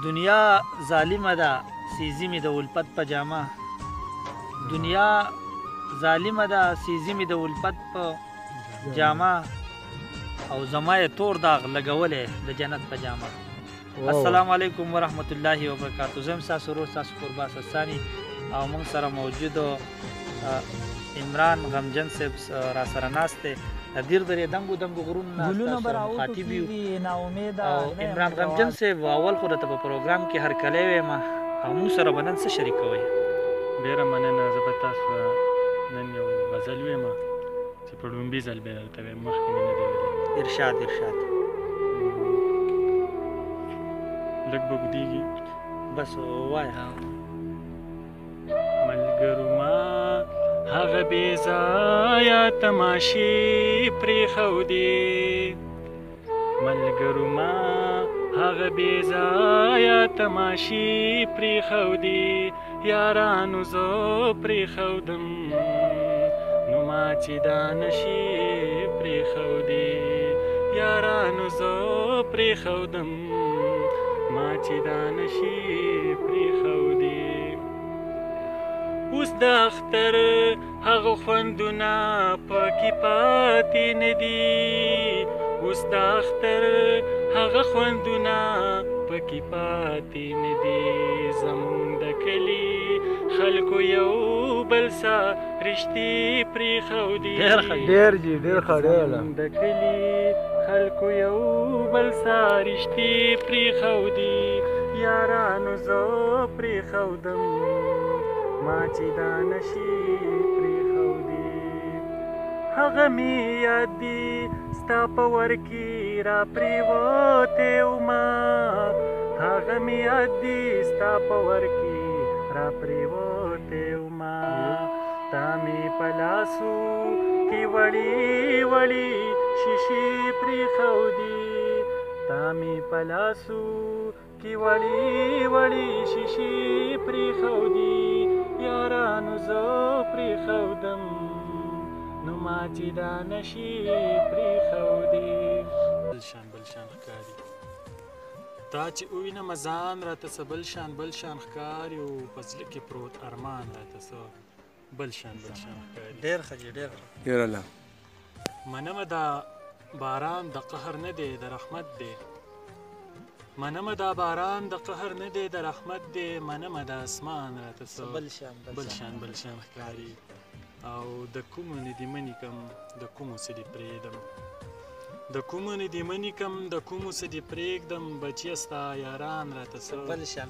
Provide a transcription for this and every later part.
دنیا ظالمه ده سیزی مې د الفت په جامه دنیا ظالمه ده سیزی مې د الفت په جامه او زما یې تور داغ لګولی د جنت په جامه. السلام علیکم ورحمت الله وبرکاتو. زه یم ستاسو ورور ستاسو قرباس حساني او موږ سره موجود عمران غمجن صاحب را سره ناست دی. ډېر درې دنګو دنګو غرونو مخاطب یو او عمران غمجن صاحب اول خو درته په پروګرام کې هرکلی ویم او موږ سره به نن څه شریکوئ؟ ډېره مننه. زه به تاسو نن یو غزل ویم چې په لومبي ځل به درته ویم، مخکې مې نه دی ویلی. ارشاد ارشاد. لږ به اوږدېږي، بس ووایه. ملګرو ما هغه بې ځایه تماشې پرېښودې، ملګرو ما هغه بې ځایه تماشې پرېښودې، یارانو زه پرېښودم نو ما چې دا نشې پرېښودې، یارانو زه پرېښودم ما چې دا نشې پرېښودې. اوس د اختر هغه خوندونه پکې پاتې نه دي، اوس د اختر هغه خوندونه پکې پاتې نه دي، زمونږ د کلي خلکو یو بل سره رشتې پرېښودې، زمونږ د کلي خلکو یو بل سره رشتې پرېښودې، یارانو زه پرېښودم ما چې دا نشي پرېښودې. هغه مې یاد دي ستا په ور کې را پرېوتی وما، هغه مې یاد دي ستا په ور کې را پرېوتی وما، تا مې په لاسو کې وړې وړې شیشې پرېښودې، تا مې په لاسو کې وړې وړې شیشې پرېښودې، یارانو زه پرېښودم نو ما چې دا نشي پرېښودې. بل شان ښکاري تا چې ووینمه ځان راته څه بل شان ښکاري، او په زړه کې پروت ارمان راته څه بل شان ښکاري. ډېر ښه جي ډېر ښه. منمه دا باران د قهر نه دی د رحمت دی، منمه دا باران د قهر نه دی د رحمت دی، منمه دا اسمان راته څه بل شان ښکاري، او د کومو نه دې منې کم د کومو څه دې پرېږدم، د کومو نه دې منې کم د کومو څه دې پرېږدم، بچیه ستا یاران راته څه بل شان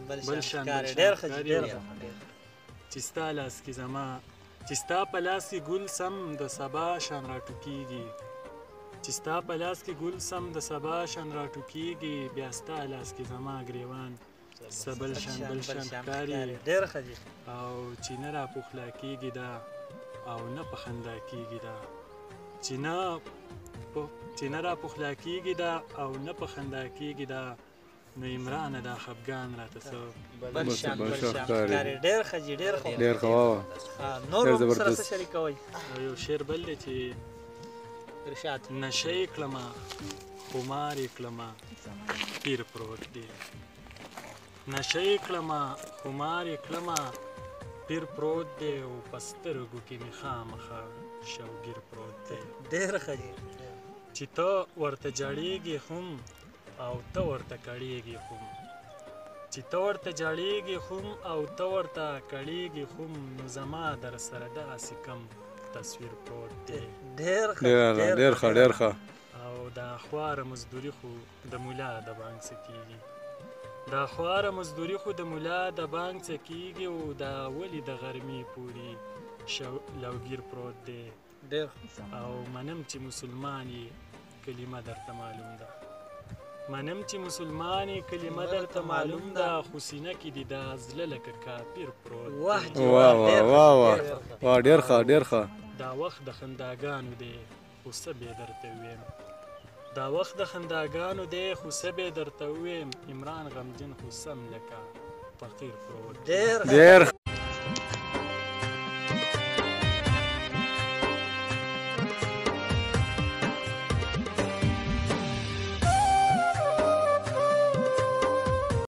ښکاري، چې ستا لاس کې زما چې ستا په لاس کې ګل سم د سبا شان راټوکېږي، چې ستا په لاس کې ګل سم د سبا شان راټوکېږي، بیا ستا لاس کې زما ګریوان څه بل شان ښکاري، او چې نه راپخلا کېږي دا او نه په خندا کېږي دا، چې نه راپخلا کېږي دا او نه په خندا کېږي دا، نو عمرانه دا خفګان راته څه بل شان ښکاري. ډېر ښه جي ډېر ښه. نور هم سره څه شریکوئ؟ یو شعر بل دی چې ارشاد. نشه یې کړمه خمار یې کړمه پیر پروت دی، نشه یې کړمه خمار یې کړمه پیر پروت دی، او په سترګو کې مې خامخا شوګیر پروت دی. ډېر ښه جي. چې ته ورته جاړېږې هم او ته ورته کړېږې هم، چې ته ورته جاړېږې هم او ته ورته کړېږې هم، نو زما در سره داسې کم تصویر پروت دی. ډېر ښه. او دا خواره مزدوري خو د ملا د بانک څه کېږي، دا خواره مزدوري خو د ملا د بانک څه کېږي، او دا ولې د غرمې پورې لوګیر پروت دی. او منم چې مسلمان یې کلمه درته معلوم ده، منم چې مسلمان یې کلمه درته معلوم ده، خو سینه کې دې دا زړه لکه کافر پروت دی. ډېر ښه. دا وخت د خنداګانو دی خو څه بې درته ویم، دا وخت د خنداګانو دی خو څه بې درته ویم، عمران غمجن خو سم لکه فقیر پروت دی.